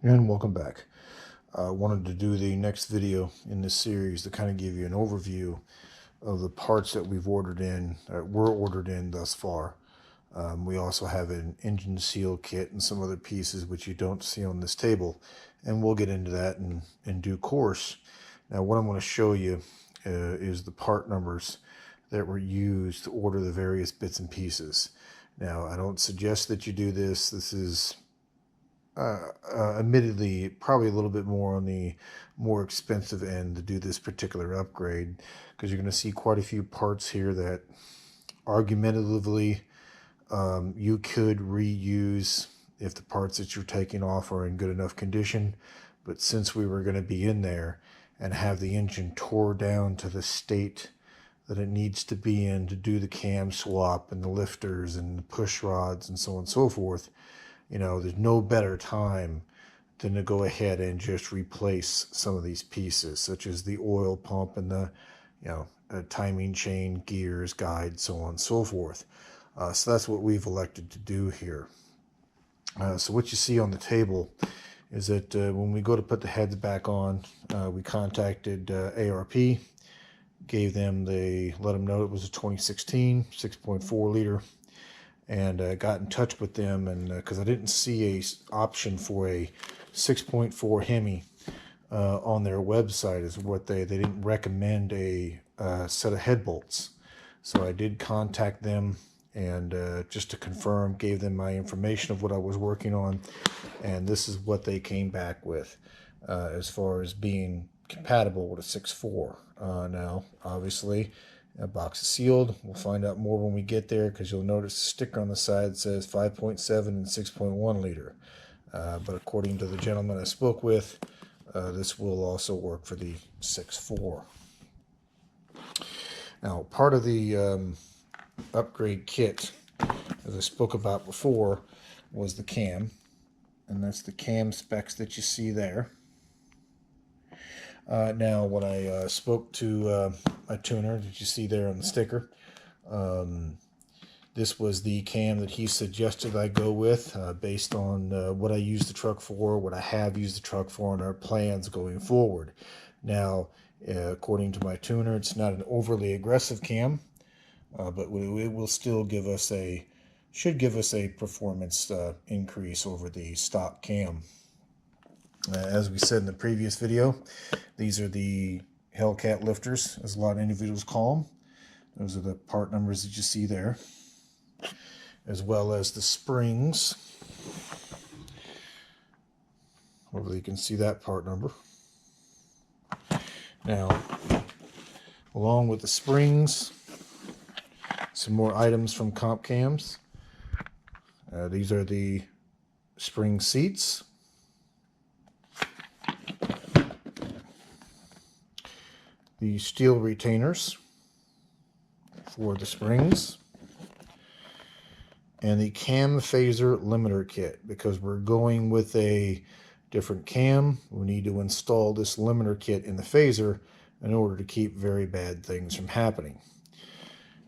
And welcome back. I wanted to do the next video in this series to kind of give you an overview of the parts that we've ordered in, were ordered in thus far. We also have an engine seal kit and some other pieces which you don't see on this table, and we'll get into that in due course. Now what I'm going to show you is the part numbers that were used to order the various bits and pieces. Now I don't suggest that you do this. This is admittedly probably a little bit more on the more expensive end to do this particular upgrade, because you're going to see quite a few parts here that argumentatively you could reuse if the parts that you're taking off are in good enough condition. But since we were going to be in there and have the engine tore down to the state that it needs to be in to do the cam swap and the lifters and the push rods and so on and so forth, you know, there's no better time than to go ahead and just replace some of these pieces, such as the oil pump and the, timing chain, gears, guide, so on and so forth. So that's what we've elected to do here. So what you see on the table is that when we go to put the heads back on, we contacted ARP, let them know it was a 2016 6.4 liter. And got in touch with them, and because I didn't see a option for a 6.4 Hemi on their website, is what they didn't recommend a set of head bolts. So I did contact them, and just to confirm, gave them my information of what I was working on, and this is what they came back with as far as being compatible with a 6.4. Now obviously the box is sealed. We'll find out more when we get there, because you'll notice the sticker on the side says 5.7 and 6.1 liter. But according to the gentleman I spoke with, this will also work for the 6.4. Now, part of the upgrade kit, as I spoke about before, was the cam. And that's the cam specs that you see there. Now, when I spoke to my tuner that you see there on the sticker, this was the cam that he suggested I go with based on what I use the truck for, what I have used the truck for, and our plans going forward. Now, according to my tuner, it's not an overly aggressive cam, but it will still should give us a performance increase over the stock cam. As we said in the previous video, these are the Hellcat lifters, as a lot of individuals call them. Those are the part numbers that you see there, as well as the springs. Hopefully you can see that part number. Now, along with the springs, some more items from Comp Cams. These are the spring seats. The steel retainers for the springs, and the cam phaser limiter kit. Because we're going with a different cam, we need to install this limiter kit in the phaser in order to keep very bad things from happening.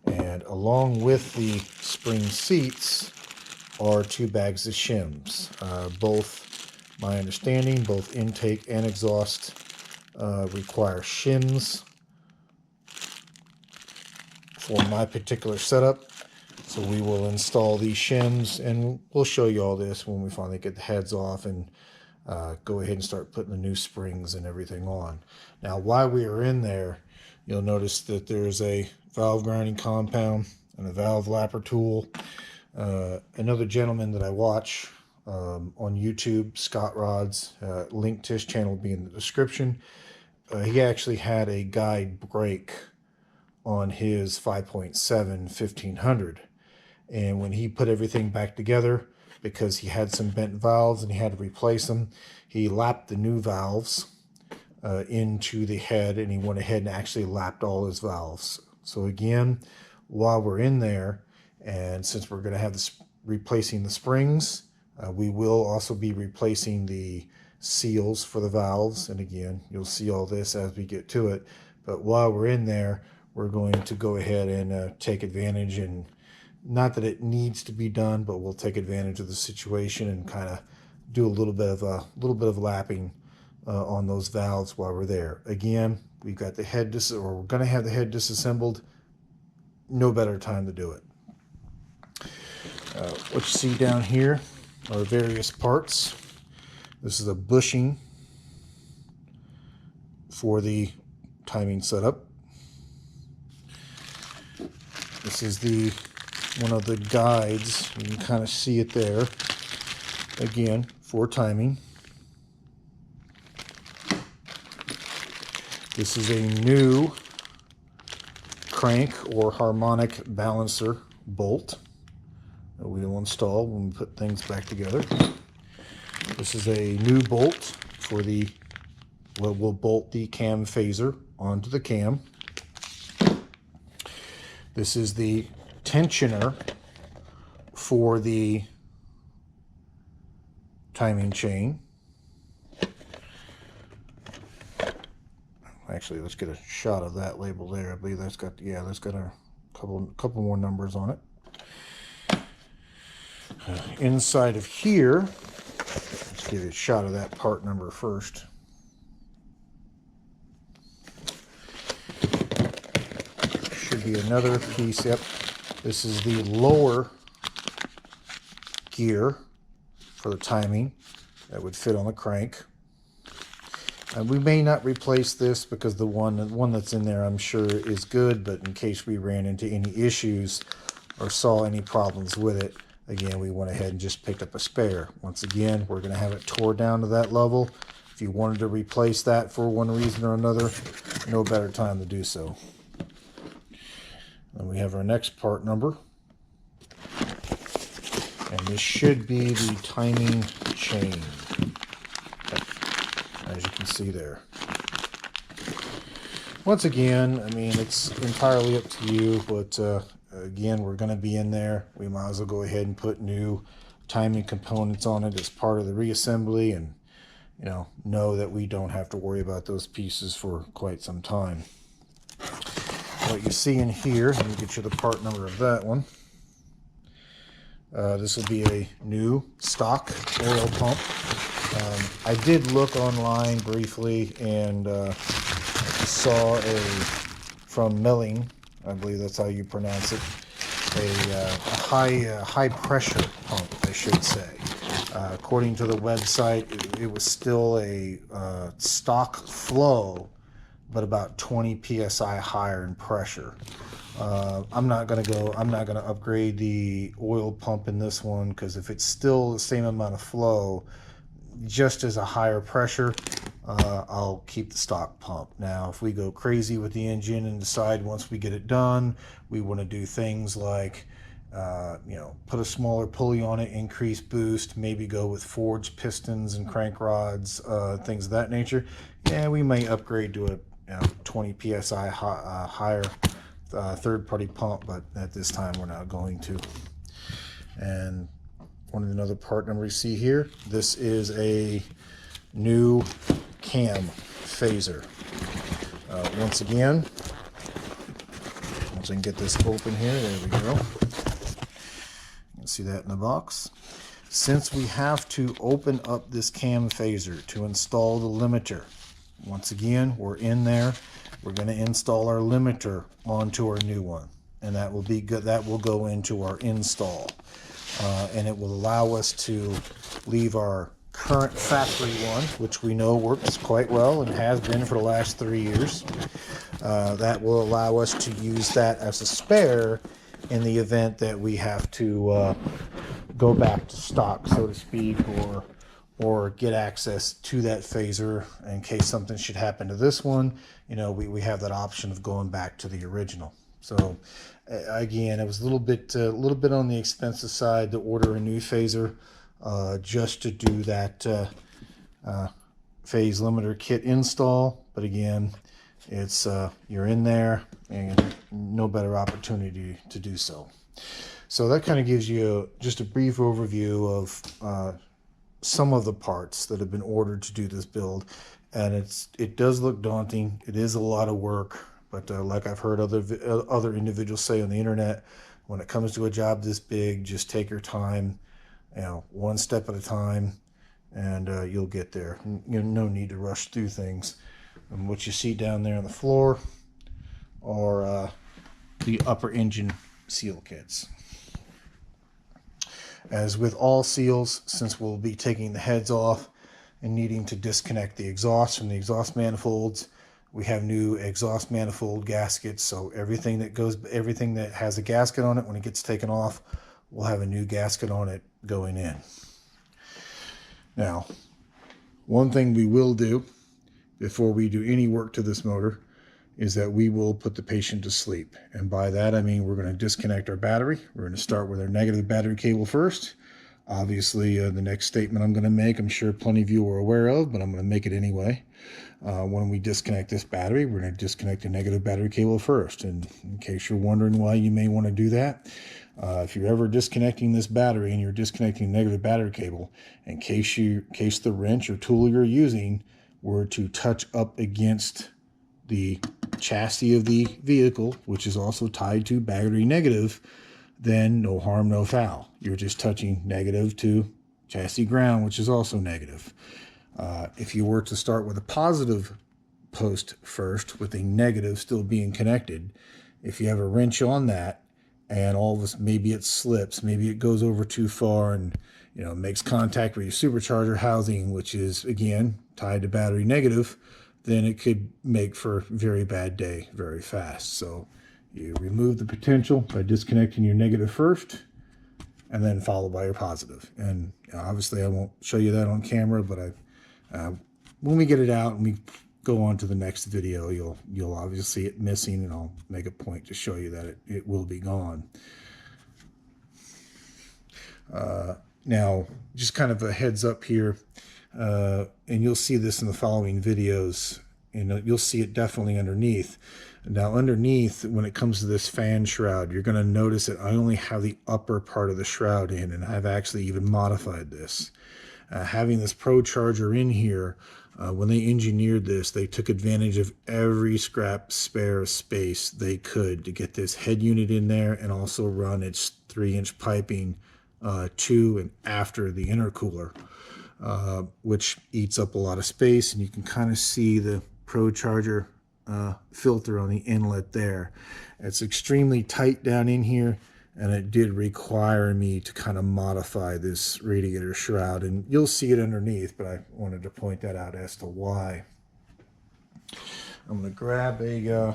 And along with the spring seats are 2 bags of shims. Both, my understanding, both intake and exhaust require shims for my particular setup. So we will install these shims, and we'll show you all this when we finally get the heads off and go ahead and start putting the new springs and everything on. Now, while we are in there, you'll notice that there's a valve grinding compound and a valve lapper tool. Another gentleman that I watch on YouTube, Scott Rods, link to his channel will be in the description. He actually had a guide break on his 5.7 1500, and when he put everything back together, because he had some bent valves and he had to replace them, he lapped the new valves into the head, and he went ahead and actually lapped all his valves. So again, while we're in there, and since we're going to have this replacing the springs, we will also be replacing the seals for the valves. And again, you'll see all this as we get to it. But while we're in there, we're going to go ahead and take advantage, and not that it needs to be done, but we'll take advantage of the situation and kind of do a little bit of lapping on those valves while we're there. Again, we've got the head we're going to have the head disassembled. No better time to do it. What you see down here are various parts. This is a bushing for the timing setup. This is one of the guides. You can kind of see it there. Again, for timing. This is a new crank or harmonic balancer bolt that we will install when we put things back together. This is a new bolt for we'll bolt the cam phaser onto the cam. This is the tensioner for the timing chain. Actually, let's get a shot of that label there. I believe that's got a couple more numbers on it. Inside of here, let's give you a shot of that part number first. Should be another piece. Yep, this is the lower gear for the timing that would fit on the crank. And we may not replace this because the one that's in there I'm sure is good, but in case we ran into any issues or saw any problems with it, again, we went ahead and just picked up a spare. Once again, we're going to have it tore down to that level. If you wanted to replace that for one reason or another, no better time to do so. And we have our next part number. And this should be the timing chain, as you can see there. Once again, I mean, it's entirely up to you, but again, we're going to be in there. We might as well go ahead and put new timing components on it as part of the reassembly, and know that we don't have to worry about those pieces for quite some time. What you see in here, let me get you the part number of that one. This will be a new stock oil pump. I did look online briefly and saw from Melling, I believe that's how you pronounce it, a high pressure pump, I should say. According to the website, it was still a stock flow, but about 20 psi higher in pressure. I'm not going to upgrade the oil pump in this one, because if it's still the same amount of flow, just as a higher pressure, I'll keep the stock pump. Now, if we go crazy with the engine and decide once we get it done, we want to do things like, put a smaller pulley on it, increase boost, maybe go with forged pistons and crank rods, things of that nature, yeah, we may upgrade to a 20 psi higher third-party pump, but at this time we're not going to. And another part number you see here, this is a new cam phaser. Once again, once I can get this open here, there we go. You can see that in the box. Since we have to open up this cam phaser to install the limiter, once again, we're in there. We're going to install our limiter onto our new one, and that will be good. That will go into our install, and it will allow us to leave our current factory one, which we know works quite well and has been for the last 3 years. That will allow us to use that as a spare in the event that we have to go back to stock, so to speak, or get access to that phaser in case something should happen to this one. We have that option of going back to the original. So again, it was a little bit on the expensive side to order a new phaser just to do that phase limiter kit install. But again, it's you're in there and no better opportunity to do so. So that kind of gives you just a brief overview of some of the parts that have been ordered to do this build, and it does look daunting. It is a lot of work, but like I've heard other individuals say on the internet, when it comes to a job this big, just take your time, one step at a time, and you'll get there. No need to rush through things. And what you see down there on the floor are the upper engine seal kits. As with all seals, since we'll be taking the heads off and needing to disconnect the exhaust from the exhaust manifolds, we have new exhaust manifold gaskets. So everything that has a gasket on it, when it gets taken off, will have a new gasket on it going in. Now, one thing we will do before we do any work to this motor is that we will put the patient to sleep. And by that, I mean we're going to disconnect our battery. We're going to start with our negative battery cable first. Obviously, the next statement I'm going to make, I'm sure plenty of you are aware of, but I'm going to make it anyway. When we disconnect this battery, we're going to disconnect the negative battery cable first. And in case you're wondering why you may want to do that, if you're ever disconnecting this battery and you're disconnecting the negative battery cable, in case the wrench or tool you're using were to touch up against the chassis of the vehicle, which is also tied to battery negative, then no harm, no foul. You're just touching negative to chassis ground, which is also negative. If you were to start with a positive post first, with a negative still being connected, if you have a wrench on that, and all of this, maybe it slips, maybe it goes over too far, and makes contact with your supercharger housing, which is again tied to battery negative, then it could make for a very bad day very fast. So you remove the potential by disconnecting your negative first, and then followed by your positive. And obviously I won't show you that on camera, but when we get it out and we go on to the next video, you'll obviously see it missing, and I'll make a point to show you that it will be gone. Now, just kind of a heads up here, and you'll see this in the following videos, and you'll see it definitely underneath. Now, underneath, when it comes to this fan shroud, you're going to notice that I only have the upper part of the shroud in, and I've actually even modified this. Having this Pro charger in here, when they engineered this, they took advantage of every scrap spare space they could to get this head unit in there and also run its 3-inch piping to and after the intercooler, which eats up a lot of space. And you can kind of see the Pro charger filter on the inlet there. It's extremely tight down in here, and it did require me to kind of modify this radiator shroud, and you'll see it underneath, but I wanted to point that out as to why. I'm going to grab a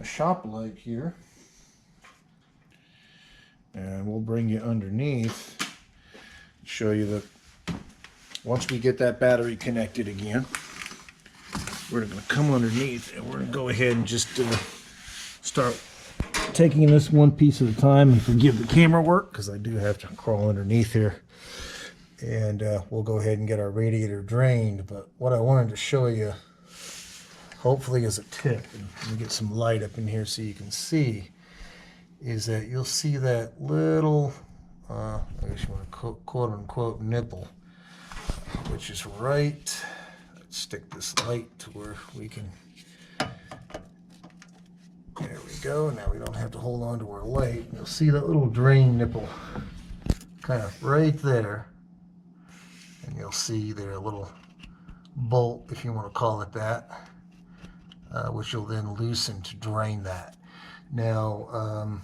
shop light here, and we'll bring you underneath, show you that once we get that battery connected again, we're going to come underneath and we're going to go ahead and just start taking this one piece at a time, and forgive the camera work because I do have to crawl underneath here, and we'll go ahead and get our radiator drained. But what I wanted to show you, hopefully as a tip, and let me get some light up in here so you can see, is that you'll see that little I guess you want to quote unquote nipple, which is right, let's stick this light to where we can, there we go. Now we don't have to hold on to our light. You'll see that little drain nipple kind of right there. And you'll see there a little bolt, if you want to call it that, which you'll then loosen to drain that. Now,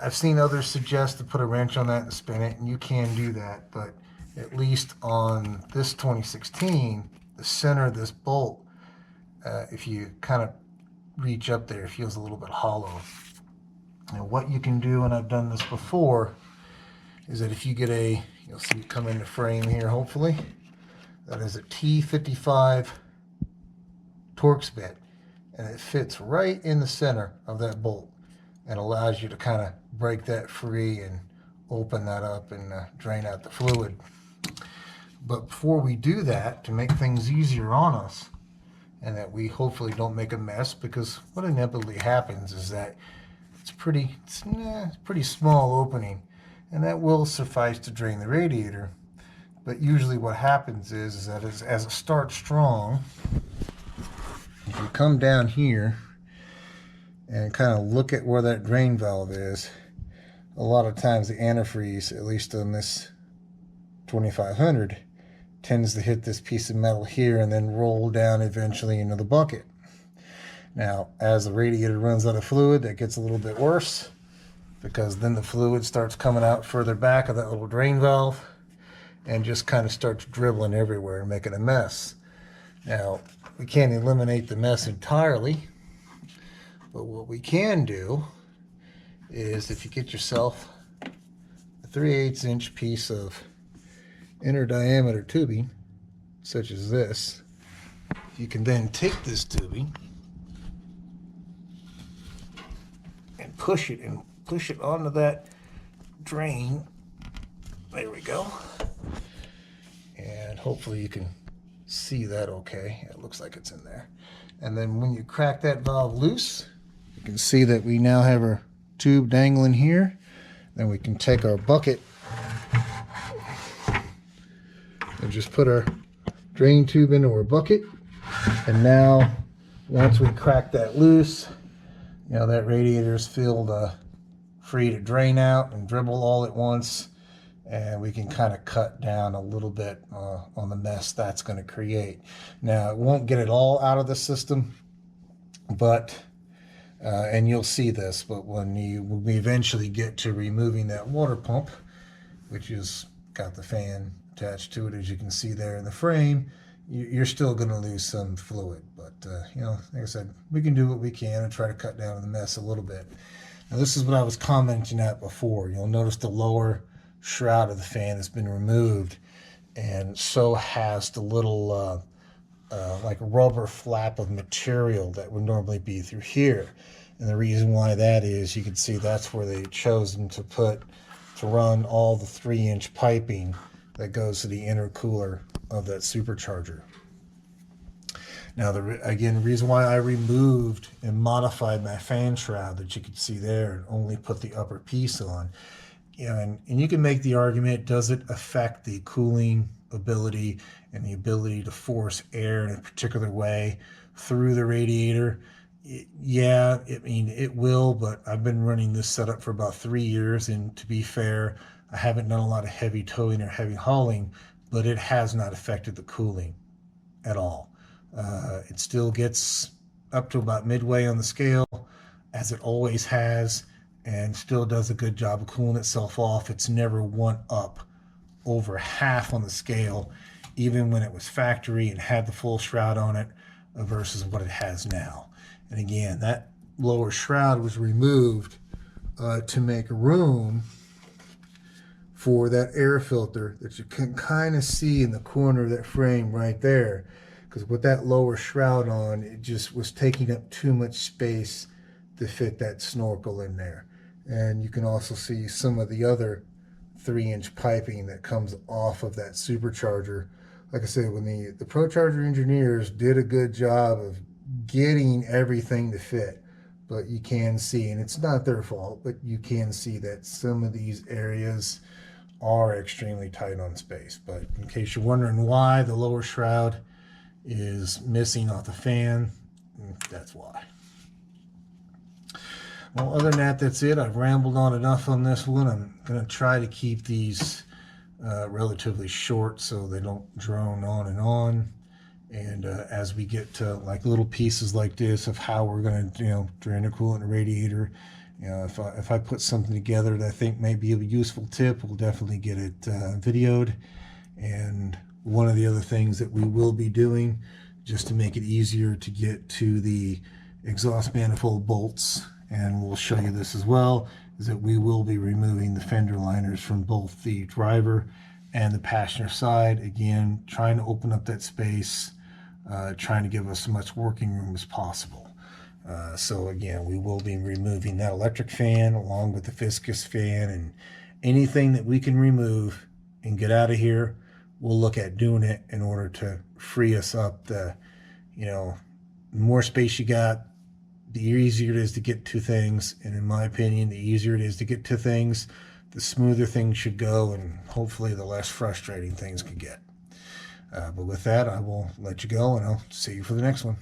I've seen others suggest to put a wrench on that and spin it, and you can do that. But at least on this 2016, the center of this bolt, if you kind of reach up there, it feels a little bit hollow. Now what you can do, and I've done this before, is that if you get you'll see it come into frame here hopefully, that is a T55 Torx bit, and it fits right in the center of that bolt and allows you to kind of break that free and open that up and drain out the fluid. But before we do that, to make things easier on us, and that we hopefully don't make a mess, because what inevitably happens is that it's pretty small opening, and that will suffice to drain the radiator. But usually what happens is that as it starts strong, if you come down here and kind of look at where that drain valve is, a lot of times the antifreeze, at least on this 2500 tends to hit this piece of metal here and then roll down eventually into the bucket. Now, as the radiator runs out of fluid, that gets a little bit worse, because then the fluid starts coming out further back of that little drain valve and just kind of starts dribbling everywhere and making a mess. Now, we can't eliminate the mess entirely, but what we can do is, if you get yourself a 3/8 inch piece of inner diameter tubing, such as this, you can then take this tubing and push it onto that drain. There we go. And hopefully you can see that okay. It looks like it's in there. And then when you crack that valve loose, you can see that we now have our tube dangling here. Then we can take our bucket and just put our drain tube into our bucket. And now, once we crack that loose, you know, that radiator is filled free to drain out and dribble all at once, and we can kind of cut down a little bit on the mess that's going to create. Now, it won't get it all out of the system, but and you'll see this, but when we eventually get to removing that water pump, which is got the fan attached to it, as you can see there in the frame, you're still going to lose some fluid. But you know, like I said, we can do what we can and try to cut down on the mess a little bit. Now, this is what I was commenting at before. You'll notice the lower shroud of the fan has been removed, and so has the little like rubber flap of material that would normally be through here. And the reason why that is, you can see that's where they've chosen to run all the 3-inch piping that goes to the intercooler of that supercharger. Now, again, the reason why I removed and modified my fan shroud that you can see there and only put the upper piece on, you know, and you can make the argument, does it affect the cooling ability and the ability to force air in a particular way through the radiator? Yeah, I mean, it will, but I've been running this setup for about 3 years, and to be fair, I haven't done a lot of heavy towing or heavy hauling, but it has not affected the cooling at all. It still gets up to about midway on the scale, as it always has, and still does a good job of cooling itself off. It's never went up over half on the scale, even when it was factory and had the full shroud on it, versus what it has now. And again, that lower shroud was removed to make room for that air filter that you can kind of see in the corner of that frame right there. Because with that lower shroud on, it just was taking up too much space to fit that snorkel in there. And you can also see some of the other 3-inch piping that comes off of that supercharger. Like I said, when the ProCharger engineers did a good job of getting everything to fit, but you can see, and it's not their fault, but you can see that some of these areas are extremely tight on space. But in case you're wondering why the lower shroud is missing off the fan, that's why. Well, other than that, that's it. I've rambled on enough on this one. I'm going to try to keep these relatively short so they don't drone on and on. And as we get to like little pieces like this of how we're going to, you know, drain the coolant and radiator, you know, if I put something together that I think may be a useful tip, we'll definitely get it videoed. And one of the other things that we will be doing, just to make it easier to get to the exhaust manifold bolts, and we'll show you this as well, is that we will be removing the fender liners from both the driver and the passenger side. Again, trying to open up that space, trying to give us as much working room as possible. So again, we will be removing that electric fan along with the viscous fan, and anything that we can remove and get out of here, we'll look at doing it in order to free us up. The, you know, the more space you got, the easier it is to get to things. And in my opinion, the easier it is to get to things, the smoother things should go, and hopefully the less frustrating things could get. But with that, I will let you go, and I'll see you for the next one.